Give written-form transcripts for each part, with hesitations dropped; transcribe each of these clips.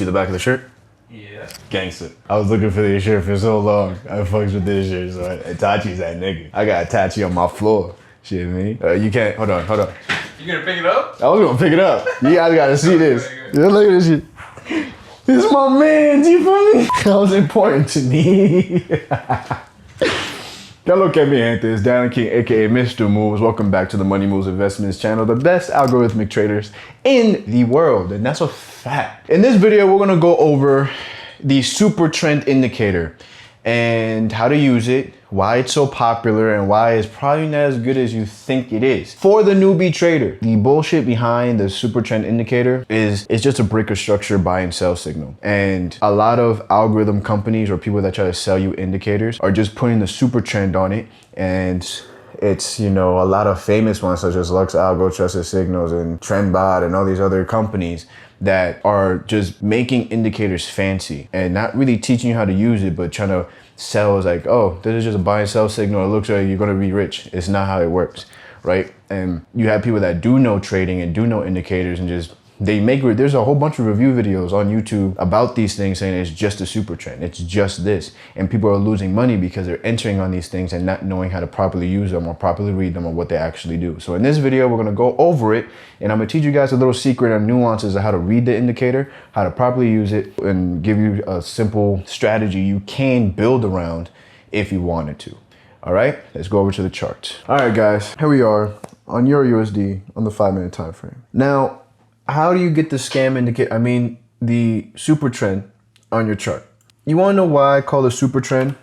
see the back of the shirt? Yeah. Gangster. I was looking for this shirt for so long. I fucks with this shirt, so Itachi's that nigga. I got Itachi on my floor. Shit, man. You can't, hold on. You gonna pick it up? I was gonna pick it up. You guys gotta see this. Yeah, look at this shit. This is my man, you feel me? That was important to me. Y'all look at me, Anthony. It's Dan King, aka Mr. Moves. Welcome back to the Money Moves Investments channel, the best algorithmic traders in the world, and that's a fact. In this video, we're gonna go over the super trend indicator and how to use it, why it's so popular, and why it's probably not as good as you think it is. For the newbie trader, the bullshit behind the super trend indicator is it's just a breaker structure buy and sell signal. And a lot of algorithm companies or people that try to sell you indicators are just putting the super trend on it. And it's, you know, a lot of famous ones such as Lux Algo, Trusted Signals, and Trendbot, and all these other companies that are just making indicators fancy and not really teaching you how to use it, but trying to sell is like, oh, this is just a buy and sell signal. It looks like you're gonna be rich. It's not how it works, right? And you have people that do know trading and do know indicators and just, there's a whole bunch of review videos on YouTube about these things saying it's just a super trend. It's just this. And people are losing money because they're entering on these things and not knowing how to properly use them or properly read them or what they actually do. So in this video, we're gonna go over it and I'm gonna teach you guys a little secret and nuances of how to read the indicator, how to properly use it, and give you a simple strategy you can build around if you wanted to. All right, let's go over to the chart. All right, guys, here we are on Euro USD on the 5-minute time frame. Now, how do you get the scam indicator? The super trend on your chart. You want to know why I call the super trend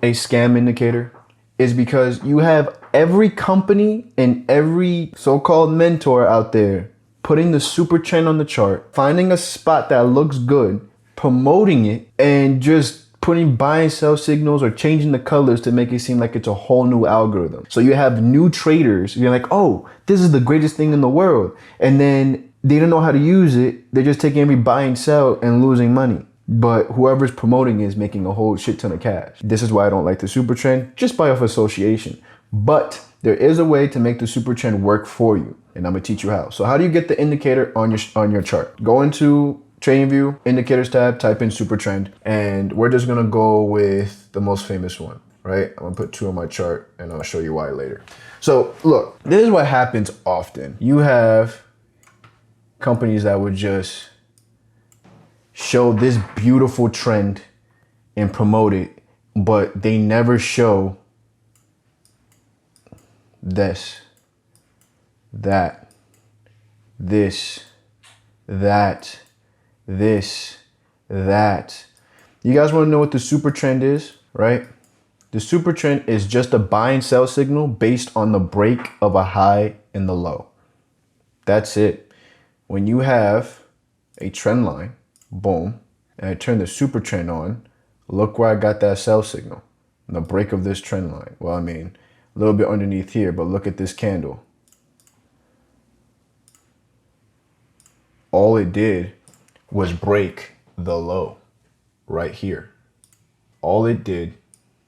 a scam indicator? Is because you have every company and every so-called mentor out there putting the super trend on the chart, finding a spot that looks good, promoting it, and just putting buy and sell signals or changing the colors to make it seem like it's a whole new algorithm. So you have new traders, you're like, oh, this is the greatest thing in the world. And then they don't know how to use it. They're just taking every buy and sell and losing money. But whoever's promoting is making a whole shit ton of cash. This is why I don't like the super trend, just by off association. But there is a way to make the super trend work for you. And I'm gonna teach you how. So how do you get the indicator on your chart? Go into TradingView, indicators tab, type in super trend, and we're just gonna go with the most famous one, right? I'm gonna put 2 on my chart and I'll show you why later. So look, this is what happens often. You have companies that would just show this beautiful trend and promote it, but they never show this, that, this, that, this, that. You guys want to know what the super trend is, right? The super trend is just a buy and sell signal based on the break of a high and the low. That's it. When you have a trend line, boom, and I turn the super trend on, look where I got that sell signal, the break of this trend line. Well, a little bit underneath here, but look at this candle. All it did was break the low right here. All it did,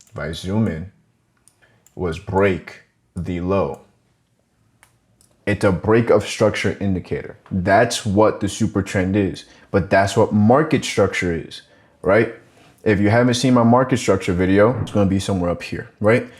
if I zoom in, was break the low. It's a break of structure indicator. That's what the super trend is, but that's what market structure is, right? If you haven't seen my market structure video, it's gonna be somewhere up here, right?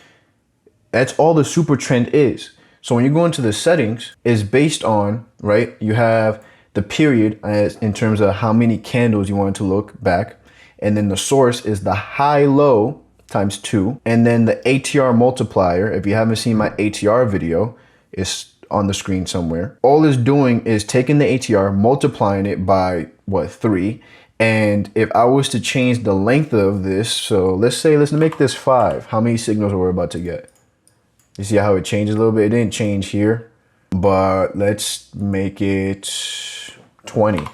That's all the super trend is. So when you go into the settings, it's based on, right? You have the period as in terms of how many candles you want it to look back. And then the source is the high low times 2. And then the ATR multiplier, if you haven't seen my ATR video, is on the screen somewhere. All it's doing is taking the ATR, multiplying it by 3. And if I was to change the length of this, so let's make this 5. How many signals are we about to get? You see how it changes a little bit? It didn't change here, but let's make it 20.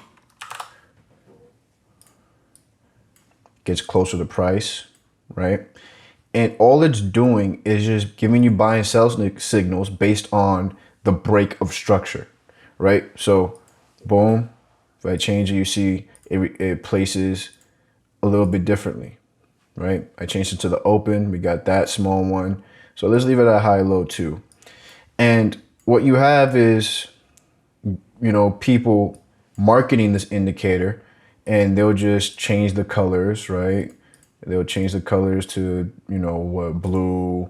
Gets closer to price, right? And all it's doing is just giving you buy and sell signals based on the break of structure, right? So boom, if I change it, you see it places a little bit differently, right? I changed it to the open, we got that small one. So let's leave it at high low too. And what you have is, you know, people marketing this indicator and they'll just change the colors, right? They'll change the colors to, you know, what, blue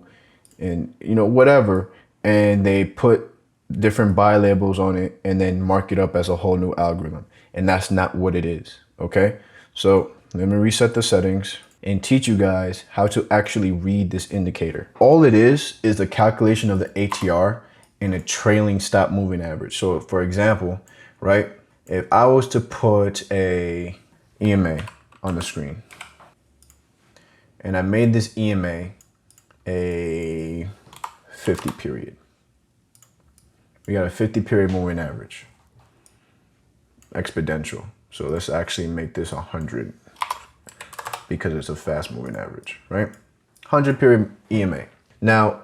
and, you know, whatever. And they put different buy labels on it and then mark it up as a whole new algorithm. And that's not what it is, okay? So let me reset the settings and teach you guys how to actually read this indicator. All it is the calculation of the ATR and a trailing stop moving average. So for example, right, if I was to put a EMA on the screen and I made this EMA a 50 period, we got a 50 period moving average, exponential. So let's actually make this 100 because it's a fast moving average, right? 100 period EMA. Now,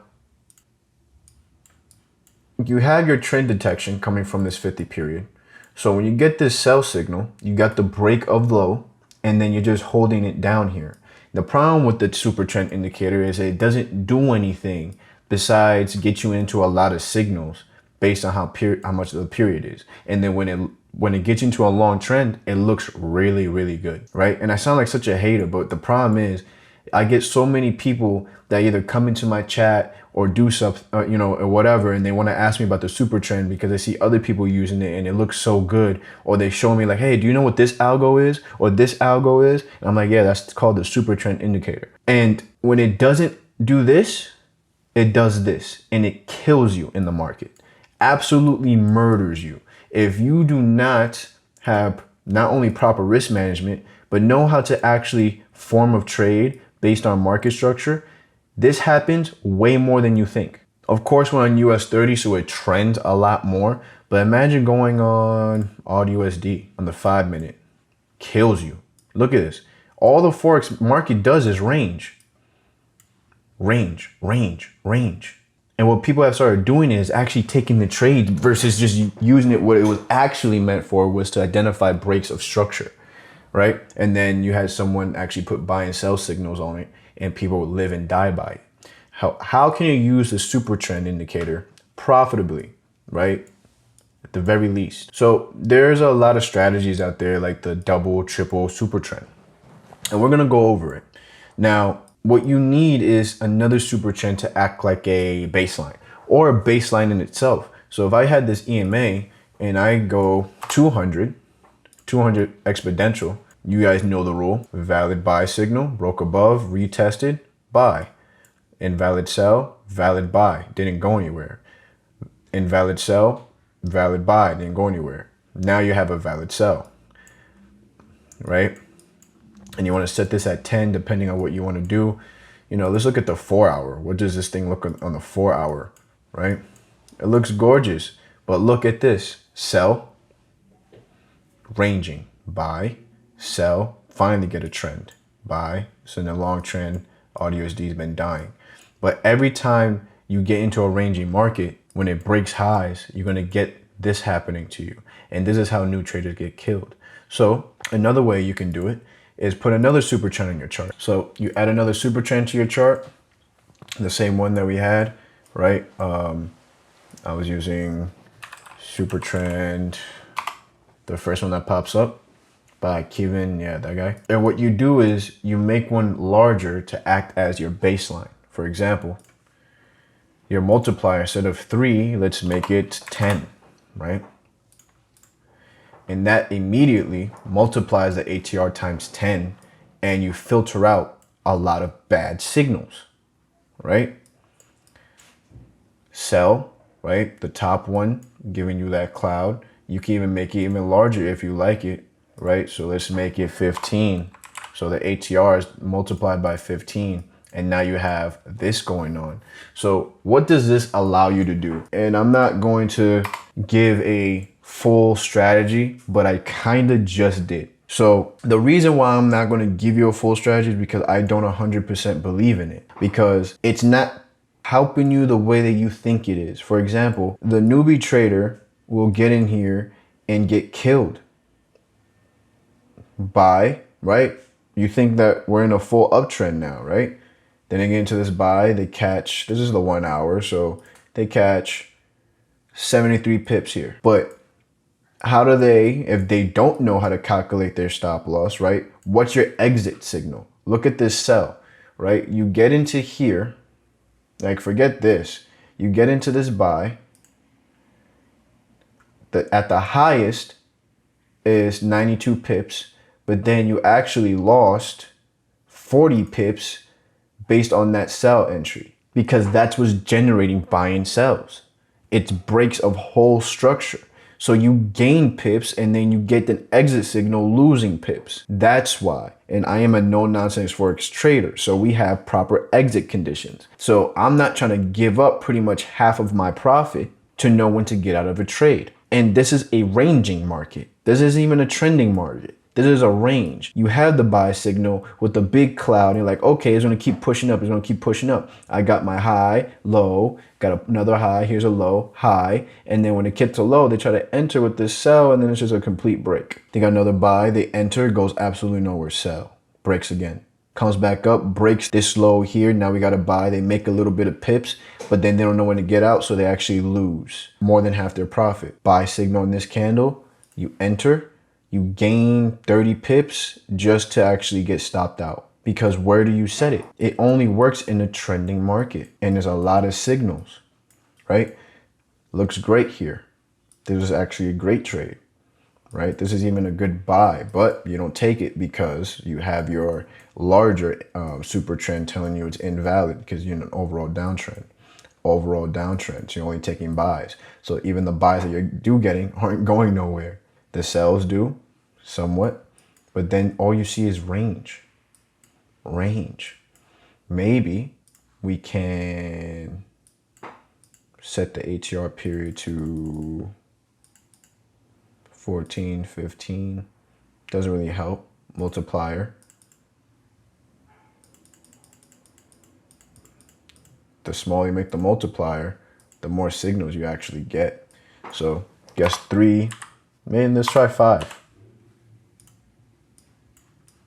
you have your trend detection coming from this 50 period. So when you get this sell signal, you got the break of low, and then you're just holding it down here. The problem with the super trend indicator is it doesn't do anything besides get you into a lot of signals based on how much the period is. And then when it gets into a long trend, it looks really, really good, right? And I sound like such a hater, but the problem is I get so many people that either come into my chat or do stuff, you know, or whatever, and they want to ask me about the super trend because they see other people using it and it looks so good, or they show me like, hey, do you know what this algo is or this algo is? And I'm like, yeah, that's called the super trend indicator. And when it doesn't do this, it does this, and it kills you in the market, absolutely murders you. If you do not have not only proper risk management, but know how to actually form a trade based on market structure, this happens way more than you think. Of course, we're on US 30, so it trends a lot more, but imagine going on AUD USD on the 5 minute, kills you. Look at this. All the Forex market does is range. Range, range, range. And what people have started doing is actually taking the trade versus just using it. What it was actually meant for was to identify breaks of structure, right? And then you had someone actually put buy and sell signals on it, and people would live and die by it. How can you use the super trend indicator profitably, right? At the very least. So there's a lot of strategies out there like the double, triple super trend. And we're gonna go over it. Now, what you need is another super trend to act like a baseline or a baseline in itself. So if I had this EMA and I go 200 exponential, you guys know the rule. Valid buy signal, broke above, retested, buy. Invalid sell, valid buy, didn't go anywhere. Invalid sell, valid buy, didn't go anywhere. Now you have a valid sell, right? And you want to set this at 10 depending on what you want to do. You know, let's look at the 4 hour. What does this thing look on the 4 hour, right? It looks gorgeous, but look at this. Sell, ranging, buy, sell, finally get a trend, buy. So in the long trend, AUD USD has been dying. But every time you get into a ranging market, when it breaks highs, you're going to get this happening to you. And this is how new traders get killed. So another way you can do it is put another super trend on your chart. So you add another super trend to your chart, the same one that we had, right? I was using super trend, the first one that pops up by Kevin, yeah, that guy. And what you do is you make one larger to act as your baseline. For example, your multiplier, instead of 3, let's make it 10, right? And that immediately multiplies the ATR times 10, and you filter out a lot of bad signals, right? Sell, right? The top one giving you that cloud. You can even make it even larger if you like it, right? So let's make it 15. So the ATR is multiplied by 15. And now you have this going on. So what does this allow you to do? And I'm not going to give a full strategy, but I kind of just did. So the reason why I'm not going to give you a full strategy is because I don't 100% believe in it, because it's not helping you the way that you think it is. For example, the newbie trader will get in here and get killed. Buy, right? You think that we're in a full uptrend now, right? Then they get into this buy, they catch, this is the 1 hour, so they catch 73 pips here. But how do they, if they don't know how to calculate their stop loss, right? What's your exit signal? Look at this sell, right? You get into here, like forget this. You get into this buy. At the highest is 92 pips, but then you actually lost 40 pips based on that sell entry because that's what's generating buy and sells. It's breaks of whole structure. So you gain pips and then you get an exit signal losing pips. That's why. And I am a no-nonsense Forex trader. So we have proper exit conditions. So I'm not trying to give up pretty much half of my profit to know when to get out of a trade. And this is a ranging market. This isn't even a trending market. This is a range. You have the buy signal with the big cloud. And you're like, okay, it's going to keep pushing up. It's going to keep pushing up. I got my high, low, got another high. Here's a low, high. And then when it gets to low, they try to enter with this sell. And then it's just a complete break. They got another buy. They enter, goes absolutely nowhere. Sell. Breaks again. Comes back up, breaks this low here. Now we got to buy. They make a little bit of pips, but then they don't know when to get out. So they actually lose more than half their profit. Buy signal in this candle. You enter. You gain 30 pips just to actually get stopped out. Because where do you set it? It only works in a trending market. And there's a lot of signals, right? Looks great here. This is actually a great trade, right? This is even a good buy, but you don't take it because you have your larger super trend telling you it's invalid because you're in an overall downtrend. Overall downtrend, so you're only taking buys. So even the buys that you're getting aren't going nowhere. The sells do. Somewhat, but then all you see is range. Maybe we can set the ATR period to 14, 15. Doesn't really help. Multiplier. The smaller you make the multiplier, the more signals you actually get. So guess 3. Man, let's try 5.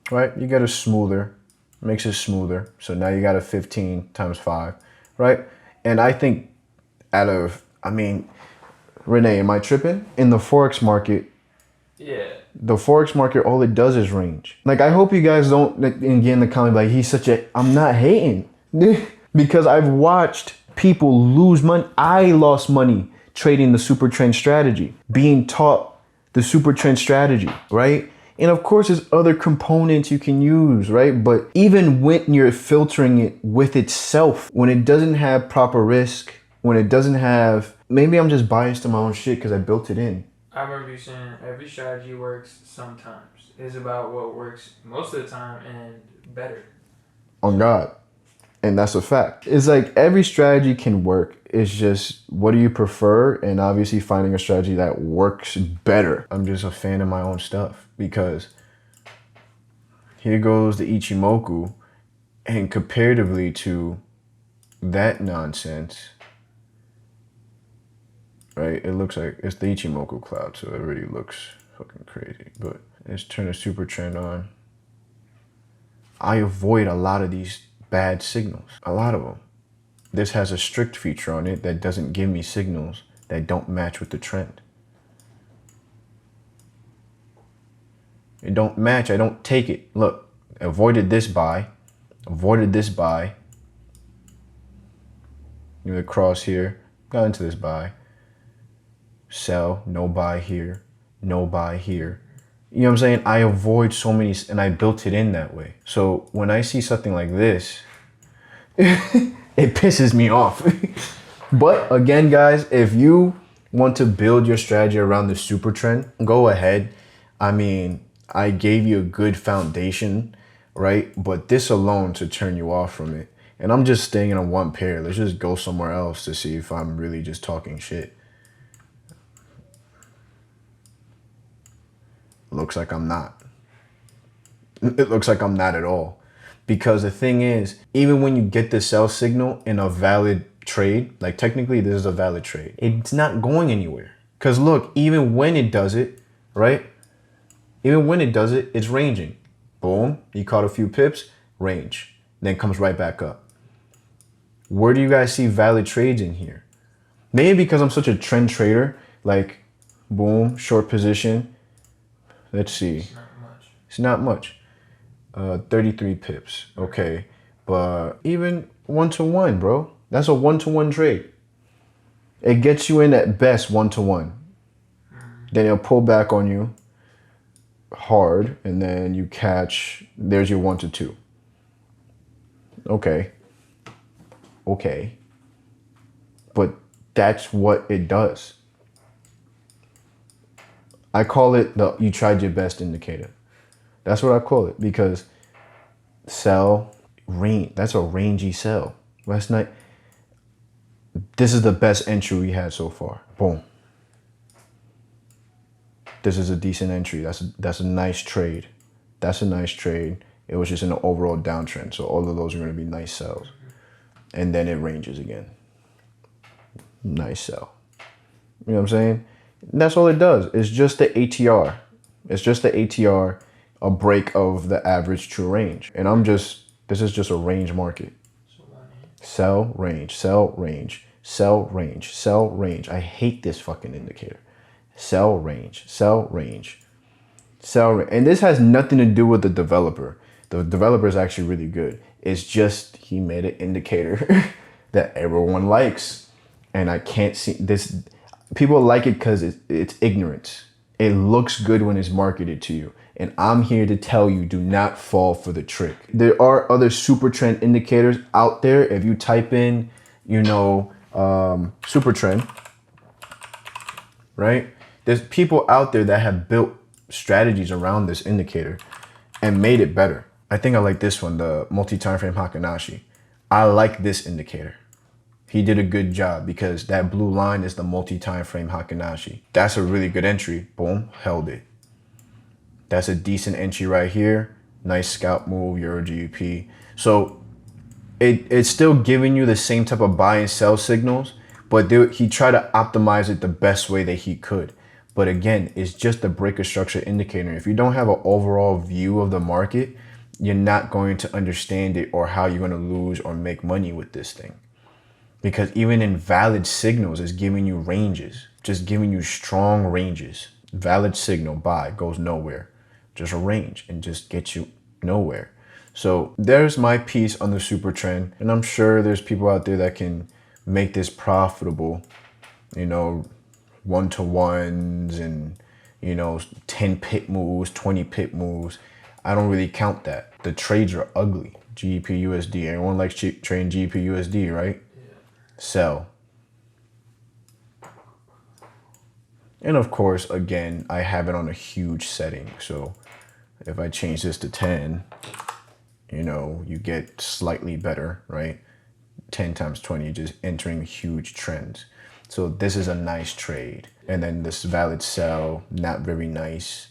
Right, you get a smoother, makes it smoother. So now you got a 15 times 5, right? And I think Renee, am I tripping? In the Forex market, Yeah. the Forex market, all it does is range. Like, I hope you guys don't get in the comment like, I'm not hating. Because I've watched people lose money. I lost money trading the super trend strategy, being taught the super trend strategy, right? And of course, there's other components you can use, right? But even when you're filtering it with itself, when it doesn't have proper risk, when it doesn't have, maybe I'm just biased to my own shit because I built it in. I remember you saying every strategy works sometimes. It's about what works most of the time and better. On God. And that's a fact. It's like every strategy can work. It's just, what do you prefer? And obviously finding a strategy that works better. I'm just a fan of my own stuff because here goes the Ichimoku, and comparatively to that nonsense, right? It looks like it's the Ichimoku cloud, so it really looks fucking crazy. But let's turn a super trend on. I avoid a lot of these bad signals, a lot of them. This has a strict feature on it that doesn't give me signals that don't match with the trend. It don't match, I don't take it. Look, avoided this buy, avoided this buy. You know, cross here, got into this buy. Sell, no buy here, no buy here. You know what I'm saying? I avoid so many, and I built it in that way. So when I see something like this, it pisses me off. But again, guys, if you want to build your strategy around the super trend, go ahead. I mean, I gave you a good foundation, right? But this alone to turn you off from it. And I'm just staying in a one pair. Let's just go somewhere else to see if I'm really just talking shit. Looks like I'm not. It looks like I'm not at all. Because the thing is, even when you get the sell signal in a valid trade, like technically this is a valid trade, it's not going anywhere. Because look, even when it does it, right? Even when it does it, it's ranging. Boom, you caught a few pips, range. Then comes right back up. Where do you guys see valid trades in here? Maybe because I'm such a trend trader, like boom, short position. Let's see. It's not much. It's not much. 33 pips. Okay. But even 1-to-1, bro. That's a 1-to-1 trade. It gets you in at best 1-to-1. Then it'll pull back on you hard, and then you catch, there's your 1-to-2. Okay. Okay. But that's what it does. I call it the you tried your best indicator. That's what I call it, because sell, range, that's a rangy sell. Last night, this is the best entry we had so far. Boom. This is a decent entry. That's a nice trade. That's a nice trade. It was just in an overall downtrend. So all of those are going to be nice sells. And then it ranges again. Nice sell. You know what I'm saying? And that's all it does. It's just the ATR. It's just the ATR, a break of the average true range. And this is just a range market. Sell, range, sell, range, sell, range, sell, range. I hate this fucking indicator. Sell, range, sell, range, sell, range. And this has nothing to do with the developer. The developer is actually really good. It's just he made an indicator that everyone likes. And I can't see this. People like it because it's ignorance. It looks good when it's marketed to you. And I'm here to tell you, do not fall for the trick. There are other super trend indicators out there. If you type in, super trend, right? There's people out there that have built strategies around this indicator and made it better. I think I like this one, the multi-time frame Hakanashi. I like this indicator. He did a good job because that blue line is the multi-time frame Hakanashi. That's a really good entry. Boom, held it. That's a decent entry right here. Nice scalp move, Euro GBP. So it's still giving you the same type of buy and sell signals, but he tried to optimize it the best way that he could. But again, it's just a breaker structure indicator. If you don't have an overall view of the market, you're not going to understand it or how you're going to lose or make money with this thing. Because even in valid signals, it's giving you ranges, just giving you strong ranges. Valid signal, buy, goes nowhere. Just a range and just gets you nowhere. So there's my piece on the super trend. And I'm sure there's people out there that can make this profitable, 1-to-1s and, 10 pip moves, 20 pip moves. I don't really count that. The trades are ugly. GBP USD. Everyone likes trading GBP USD, right? Yeah. Sell. And of course, again, I have it on a huge setting. So if I change this to 10, you get slightly better, right? 10 times 20, just entering huge trends. So this is a nice trade. And then this valid sell, not very nice,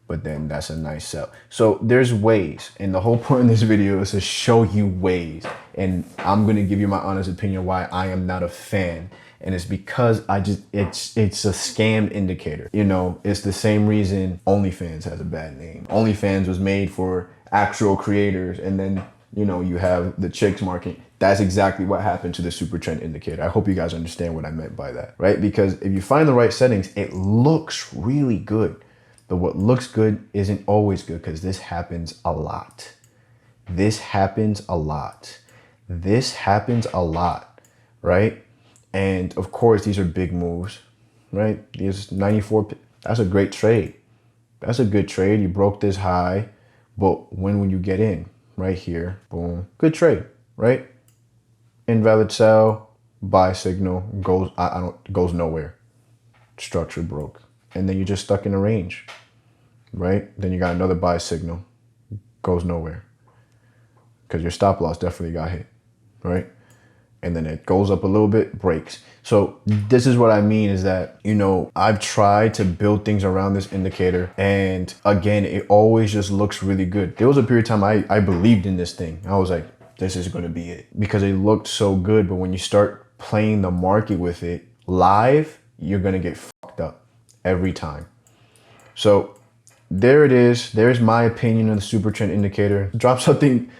but then that's a nice sell. So there's ways. And the whole point of this video is to show you ways. And I'm going to give you my honest opinion why I am not a fan. And it's because it's a scam indicator. It's the same reason OnlyFans has a bad name. OnlyFans was made for actual creators, and then, you have the chicks market. That's exactly what happened to the super trend indicator. I hope you guys understand what I meant by that, right? Because if you find the right settings, it looks really good. But what looks good isn't always good, because this happens a lot. This happens a lot. This happens a lot, right? And of course, these are big moves, right? These 94, that's a great trade. That's a good trade. You broke this high, but when will you get in? Right here, boom. Good trade, right? Invalid sell, buy signal, goes nowhere. Structure broke. And then you're just stuck in a range, right? Then you got another buy signal, goes nowhere. Because your stop loss definitely got hit, right? And then it goes up a little bit, breaks. So this is what I mean is that, I've tried to build things around this indicator. And again, it always just looks really good. There was a period of time I believed in this thing. I was like, this is going to be it, because it looked so good. But when you start playing the market with it live, you're going to get fucked up every time. So there it is. There's my opinion on the super trend indicator. Drop something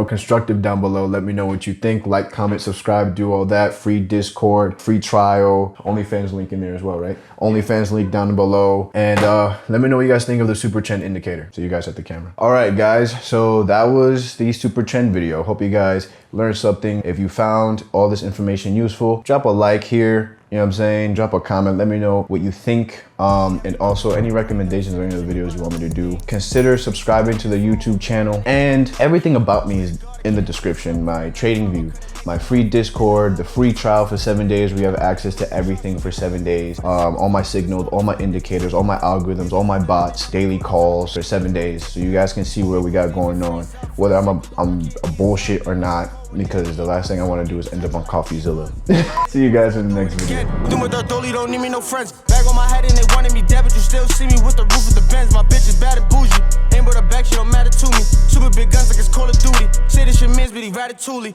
constructive down below. Let me know what you think. Like, comment, subscribe, do all that. Free Discord, free trial, OnlyFans link in there as well, right? OnlyFans link down below. And let me know what you guys think of the super trend indicator. So you guys at the camera. All right, guys. So that was the super trend video. Hope you guys learned something. If you found all this information useful, drop a like here. You know what I'm saying? Drop a comment. Let me know what you think. And also any recommendations or any of the videos you want me to do. Consider subscribing to the YouTube channel. And everything about me is in the description. My trading view, my free Discord, the free trial for 7 days. We have access to everything for 7 days. All my signals, all my indicators, all my algorithms, all my bots, daily calls for 7 days. So you guys can see what we got going on, whether I'm a bullshit or not, because the last thing I want to do is end up on CoffeeZilla. See you guys in the next video. Don't need me no friends. Bag on my head and they wanted me dead, but you still see me with the roof of the Benz. My bitch is bad and bougie. Ain't but a back, she don't matter to me. Super big guns like it's Call of Duty. Say this your man's, but he ratatouille.